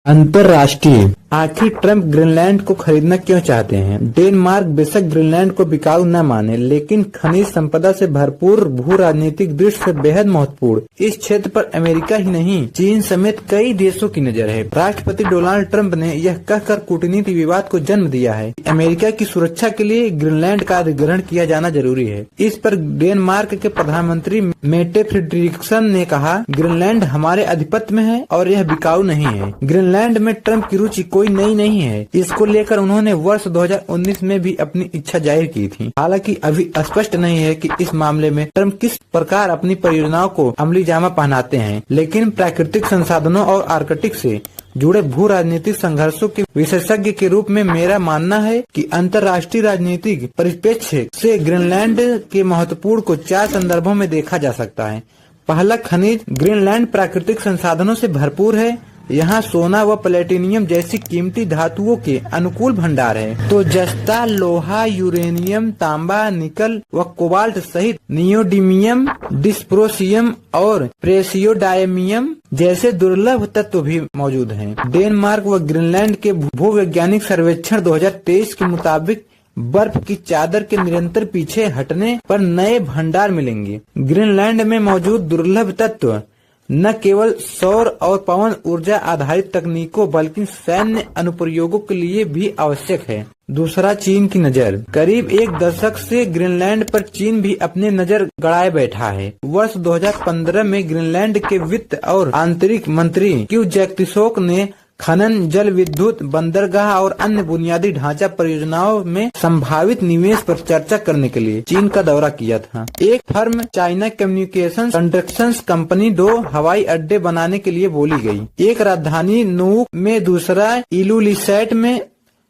अंतर्राष्ट्रीय। आखिर Trump Greenland को खरीदना क्यों चाहते हैं? डेनमार्क बेशक ग्रीनलैंड को बिकाऊ न माने, लेकिन खनिज संपदा से भरपूर भू राजनीतिक दृष्टि से बेहद महत्वपूर्ण इस क्षेत्र पर अमेरिका ही नहीं, चीन समेत कई देशों की नजर है। राष्ट्रपति डोनाल्ड ट्रंप ने यह कहकर कूटनीति विवाद को जन्म दिया है कि अमेरिका की सुरक्षा के लिए ग्रीनलैंड का अधिग्रहण किया जाना जरूरी है। इस पर डेनमार्क के प्रधानमंत्री मेटे फ्रेडरिक्सन ने कहा, ग्रीनलैंड हमारे आधिपत्य में है और यह बिकाऊ नहीं है। ग्रीनलैंड में ट्रंप की रुचि कोई नई नहीं है। इसको लेकर उन्होंने वर्ष 2019 में भी अपनी इच्छा जाहिर की थी। हालांकि अभी स्पष्ट नहीं है कि इस मामले में ट्रंप किस प्रकार अपनी परियोजनाओं को अमली जामा पहनाते हैं, लेकिन प्राकृतिक संसाधनों और आर्कटिक से जुड़े भू राजनीतिक संघर्षों के विशेषज्ञ के रूप में मेरा मानना है कि अंतर्राष्ट्रीय राजनीतिक परिप्रेक्ष्य से ग्रीनलैंड के महत्वपूर्ण को 4 संदर्भों में देखा जा सकता है। पहला, खनिज। ग्रीनलैंड प्राकृतिक संसाधनों से भरपूर है। यहाँ सोना व प्लेटिनियम जैसी कीमती धातुओं के अनुकूल भंडार है, तो जस्ता, लोहा, यूरेनियम, तांबा, निकल व कोबाल्ट सहित नियोडिमियम, डिस्प्रोसियम और प्रेसियोडायमियम जैसे दुर्लभ तत्व भी मौजूद हैं। डेनमार्क व ग्रीनलैंड के भूवैज्ञानिक सर्वेक्षण 2023 के मुताबिक बर्फ की चादर के निरंतर पीछे हटने पर नए भंडार मिलेंगे। ग्रीनलैंड में मौजूद दुर्लभ तत्व न केवल सौर और पवन ऊर्जा आधारित तकनीकों बल्कि सैन्य अनुप्रयोगों के लिए भी आवश्यक है। दूसरा, चीन की नजर। करीब 1 दशक से ग्रीनलैंड पर चीन भी अपने नजर गड़ाए बैठा है। वर्ष 2015 में ग्रीनलैंड के वित्त और आंतरिक मंत्री क्यू जैक्तिसोक ने खनन, जल विद्युत, बंदरगाह और अन्य बुनियादी ढांचा परियोजनाओं में संभावित निवेश पर चर्चा करने के लिए चीन का दौरा किया था। एक firm China communication constructions company 2 हवाई अड्डे बनाने के लिए बोली गई, एक राजधानी नुवुक में, दूसरा इलुलिसैट में।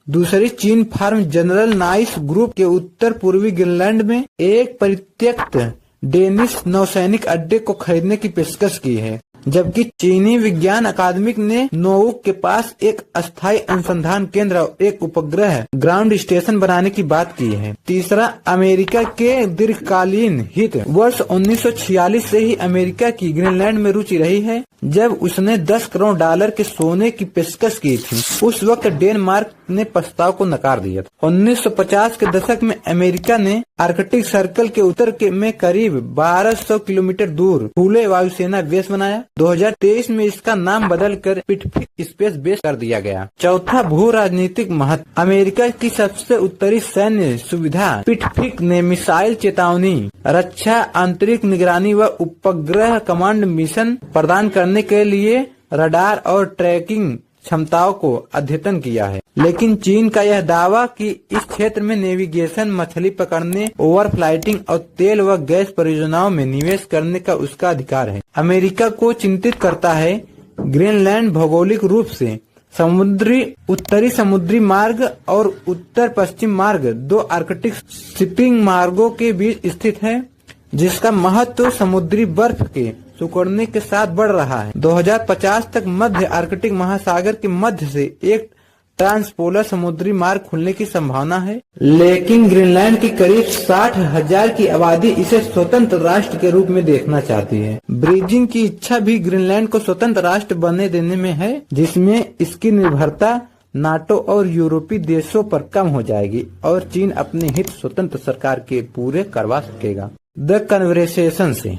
दूसरी चीन फर्म जनरल नाइस ग्रुप के उत्तर पूर्वी ग्रीनलैंड में एक परित्यक्त डेनिश नौसैनिक अड्डे को खरीदने की पेशकश की है, जबकि चीनी विज्ञान अकादमिक ने नोवुक के पास एक अस्थायी अनुसंधान केंद्र और एक उपग्रह ग्राउंड स्टेशन बनाने की बात की है। तीसरा, अमेरिका के दीर्घकालीन हित। वर्ष 1946 से ही अमेरिका की ग्रीनलैंड में रुचि रही है, जब उसने $10 करोड़ के सोने की पेशकश की थी। उस वक्त डेनमार्क ने प्रस्ताव को नकार दिया था। 1950 के दशक में अमेरिका ने आर्कटिक सर्कल के उत्तर में करीब 1200 किलोमीटर दूर खुले वायुसेना बेस बनाया। 2023 में इसका नाम बदलकर पिटफिक स्पेस बेस कर दिया गया। चौथा, भू राजनीतिक महत्व। अमेरिका की सबसे उत्तरी सैन्य सुविधा पिटफिक ने मिसाइल चेतावनी, रक्षा, आंतरिक निगरानी व उपग्रह कमांड मिशन प्रदान करने के लिए रडार और ट्रैकिंग क्षमताओं को अद्यतन किया है। लेकिन चीन का यह दावा कि इस क्षेत्र में नेविगेशन, मछली पकड़ने, ओवरफ्लाइटिंग और तेल व गैस परियोजनाओं में निवेश करने का उसका अधिकार है। अमेरिका को चिंतित करता है ग्रीनलैंड भौगोलिक रूप से उत्तरी समुद्री मार्ग और उत्तर पश्चिम मार्ग 2 आर्कटिक शिपिंग मार्गों के बीच स्थित है, जिसका महत्व समुद्री बर्फ के सिकुड़ने के साथ बढ़ रहा है। 2050 तक मध्य आर्कटिक महासागर के मध्य से एक ट्रांसपोलर समुद्री मार्ग खुलने की संभावना है, लेकिन ग्रीनलैंड की करीब 60,000 की आबादी इसे स्वतंत्र राष्ट्र के रूप में देखना चाहती है। बीजिंग की इच्छा भी ग्रीनलैंड को स्वतंत्र राष्ट्र बनने देने में है, जिसमें इसकी निर्भरता नाटो और यूरोपीय देशों पर कम हो जाएगी और चीन अपने हित स्वतंत्र सरकार के पूरे करवा सकेगा। द कन्वर्सेशन से